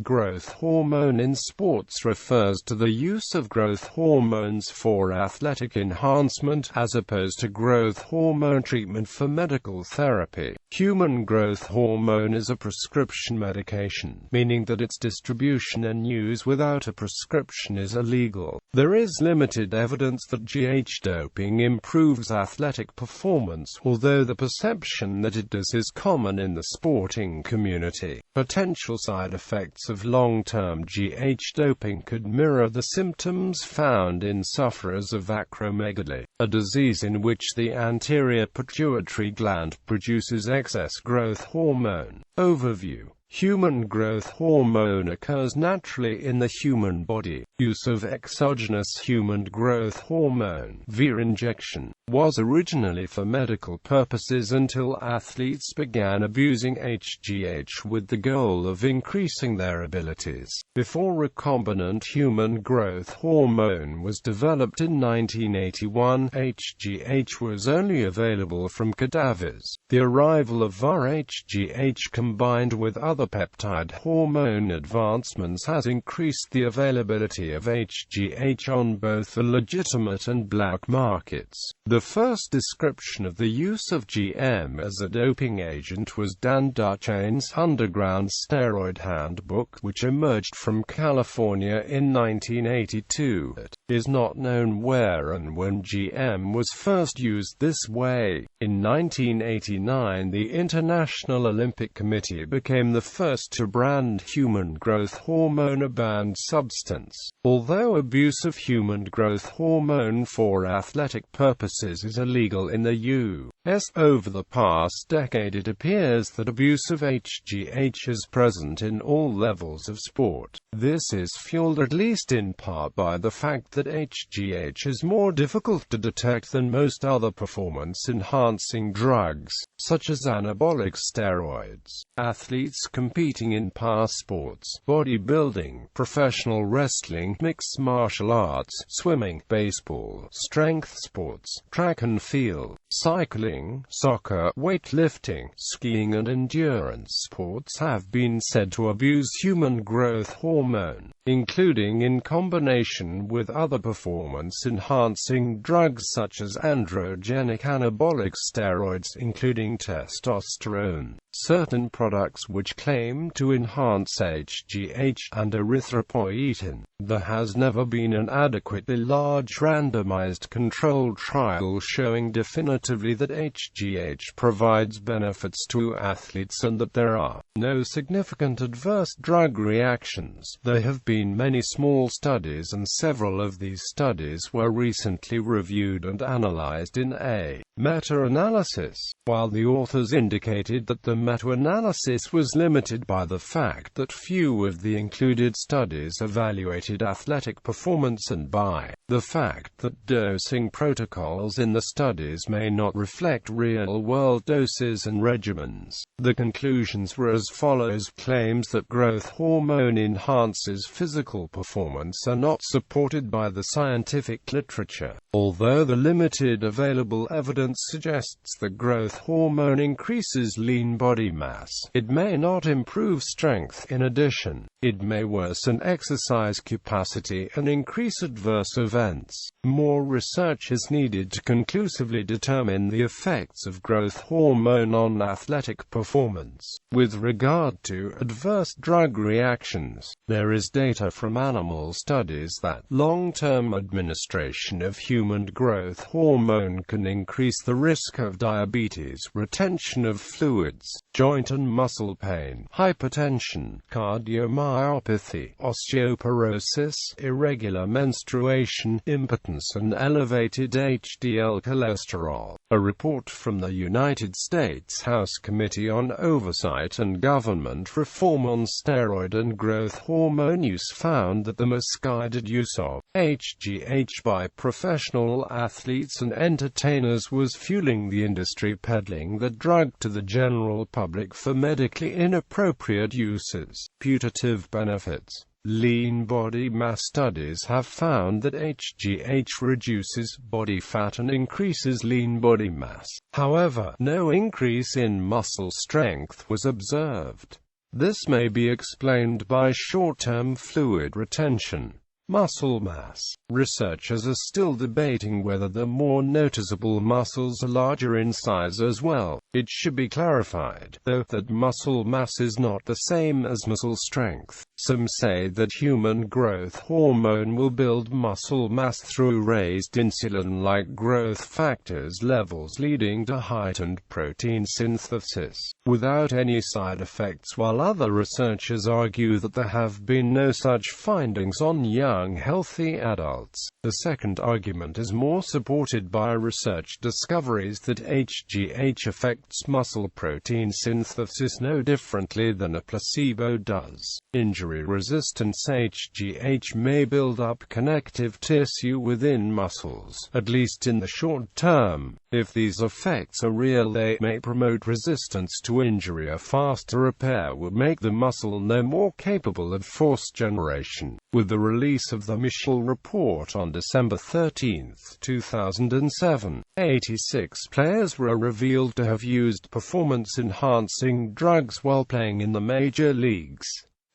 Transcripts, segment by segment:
growth hormone in sports refers to the use of growth hormones for athletic enhancement, as opposed to growth hormone treatment for medical therapy. Human growth hormone is a prescription medication, meaning that its distribution and use without a prescription is illegal. There is limited evidence that GH doping improves athletic performance, although the perception that it does is common in the sporting community. Potential side effects of long-term GH doping could mirror the symptoms found in sufferers of acromegaly, a disease in which the anterior pituitary gland produces excess growth hormone. Overview. Human growth hormone occurs naturally in the human body. Use of exogenous human growth hormone via injection was originally for medical purposes until athletes began abusing HGH with the goal of increasing their abilities. Before recombinant human growth hormone was developed in 1981, HGH was only available from cadavers. The arrival of HGH combined with other peptide hormone advancements has increased the availability of HGH on both the legitimate and black markets. The first description of the use of GM as a doping agent was Dan Duchane's Underground Steroid Handbook, which emerged from California in 1982. It is not known where and when GM was first used this way. In 1989, the International Olympic Committee became the first to brand human growth hormone a banned substance. Although abuse of human growth hormone for athletic purposes is illegal in the U.S., over the past decade it appears that abuse of HGH is present in all levels of sport. This is fueled at least in part by the fact that HGH is more difficult to detect than most other performance-enhancing drugs, such as anabolic steroids. Athletes competing in power sports, bodybuilding, professional wrestling, mixed martial arts, swimming, baseball, strength sports, track and field, cycling, soccer, weightlifting, skiing and endurance sports have been said to abuse human growth hormone, including in combination with other performance-enhancing drugs such as androgenic anabolic steroids, including testosterone. Certain products which claim to enhance HGH and erythropoietin. There has never been an adequately large randomized controlled trial showing definitively that HGH provides benefits to athletes and that there are no significant adverse drug reactions. There have been many small studies, and several of these studies were recently reviewed and analyzed in a meta-analysis. While the authors indicated that the meta-analysis was limited by the fact that few of the included studies evaluated athletic performance and by the fact that dosing protocols in the studies may not reflect real-world doses and regimens, the conclusions were as follows. Claims that growth hormone enhances physical performance are not supported by the scientific literature. Although the limited available evidence suggests that growth hormone increases lean body mass, it may not improve strength. In addition, it may worsen exercise capacity and increase adverse events. More research is needed to conclusively determine the effects of growth hormone on athletic performance. With regard to adverse drug reactions, there is data from animal studies that long-term administration of human growth hormone can increase the risk of diabetes, retention of fluids, joint and muscle pain, hypertension, cardiomyopathy, osteoporosis, irregular menstruation, impotence and elevated HDL cholesterol. A report from the United States House Committee on Oversight and Government Reform on steroid and growth hormone use found that the misguided use of HGH by professional athletes and entertainers was fueling the industry peddling the drug to the general public for medically inappropriate uses. Putative benefits. Lean body mass studies have found that HGH reduces body fat and increases lean body mass. However, no increase in muscle strength was observed. This may be explained by short-term fluid retention. Muscle mass. Researchers are still debating whether the more noticeable muscles are larger in size as well. It should be clarified, though, that muscle mass is not the same as muscle strength. Some say that human growth hormone will build muscle mass through raised insulin-like growth factors levels, leading to heightened protein synthesis, without any side effects, while other researchers argue that there have been no such findings on young, healthy adults. The second argument is more supported by research discoveries that HGH affects muscle protein synthesis no differently than a placebo does. Injury-resistance. HGH may build up connective tissue within muscles, at least in the short term. If these effects are real, they may promote resistance to injury. A faster repair would make the muscle no more capable of force generation. With the release of the Mitchell report on December 13, 2007, 86 players were revealed to have used performance-enhancing drugs while playing in the major leagues.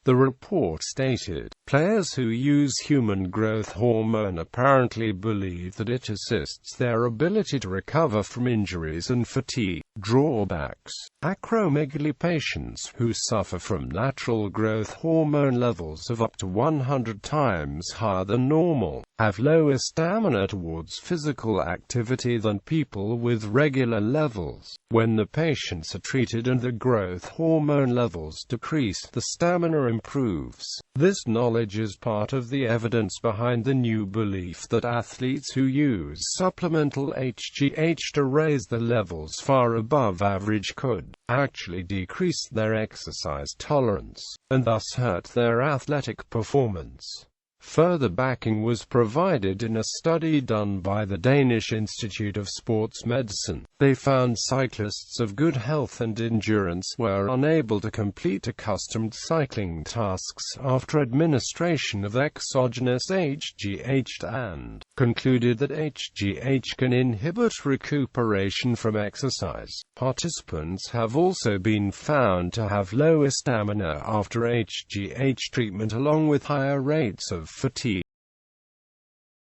The report stated, players who use human growth hormone apparently believe that it assists their ability to recover from injuries and fatigue. Drawbacks. Acromegaly. Patients who suffer from natural growth hormone levels of up to 100 times higher than normal have lower stamina towards physical activity than people with regular levels. When the patients are treated and the growth hormone levels decrease, the stamina improves. This knowledge is part of the evidence behind the new belief that athletes who use supplemental HGH to raise their levels far above average could actually decrease their exercise tolerance, and thus hurt their athletic performance. Further backing was provided in a study done by the Danish Institute of Sports Medicine. They found cyclists of good health and endurance were unable to complete accustomed cycling tasks after administration of exogenous HGH, and concluded that HGH can inhibit recuperation from exercise. Participants have also been found to have lower stamina after HGH treatment, along with higher rates of fatigue.